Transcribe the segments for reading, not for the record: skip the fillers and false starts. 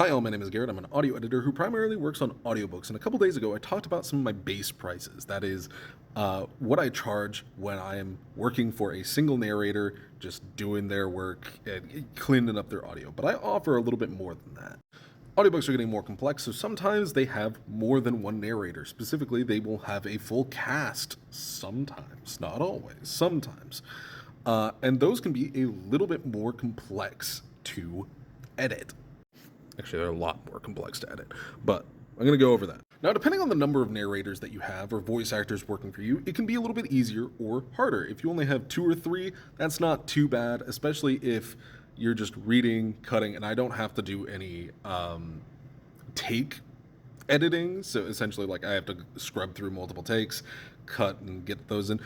Hi all, my name is Garrett. I'm an audio editor who primarily works on audiobooks, and a couple days ago I talked about some of my base prices. That is, what I charge when I am working for a single narrator, just doing their work and cleaning up their audio. But I offer a little bit more than that. Audiobooks are getting more complex, so sometimes they have more than one narrator. Specifically, they will have a full cast. Sometimes, not always, sometimes. And those can be a little bit more complex to edit. Actually, they're a lot more complex to edit, but I'm going to go over that. Now, depending on the number of narrators that you have or voice actors working for you, it can be a little bit easier or harder. If you only have 2 or 3, that's not too bad, especially if you're just reading, cutting, and I don't have to do any take editing. So essentially, like, I have to scrub through multiple takes, cut, and get those in.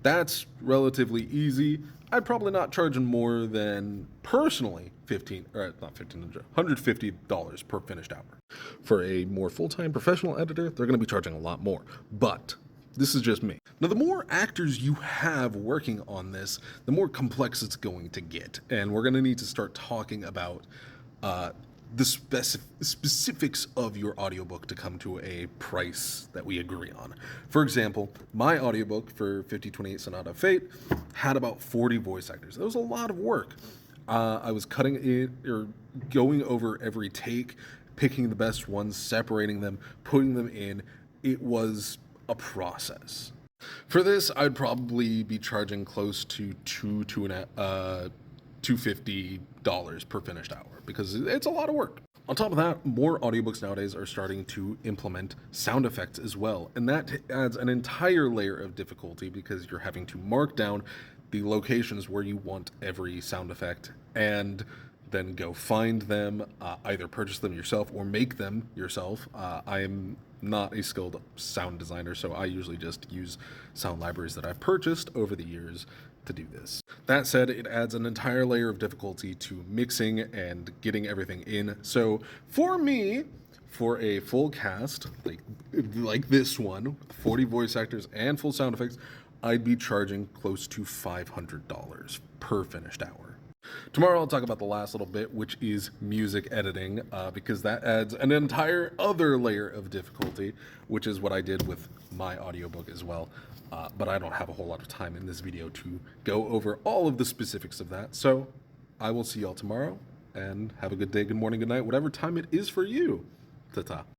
That's relatively easy. I'd probably not charge more than, personally, $150 per finished hour. For a more full-time professional editor, they're going to be charging a lot more. But this is just me. Now, the more actors you have working on this, the more complex it's going to get. And we're going to need to start talking about the specifics of your audiobook to come to a price that we agree on. For example, my audiobook for 5028 Sonata of Fate had about 40 voice actors. That was a lot of work. I was cutting it, or going over every take, picking the best ones, separating them, putting them in. It was a process. For this, I'd probably be charging close to $250 per finished hour, because it's a lot of work. On top of that, more audiobooks nowadays are starting to implement sound effects as well, and that adds an entire layer of difficulty because you're having to mark down the locations where you want every sound effect and then go find them, either purchase them yourself or make them yourself. I am not a skilled sound designer, so I usually just use sound libraries that I've purchased over the years to do this. That said, it adds an entire layer of difficulty to mixing and getting everything in. So for me, for a full cast, like this one, 40 voice actors and full sound effects, I'd be charging close to $500 per finished hour. Tomorrow I'll talk about the last little bit, which is music editing, because that adds an entire other layer of difficulty, which is what I did with my audiobook as well. But I don't have a whole lot of time in this video to go over all of the specifics of that. So I will see y'all tomorrow, and have a good day, good morning, good night, whatever time it is for you. Ta-ta.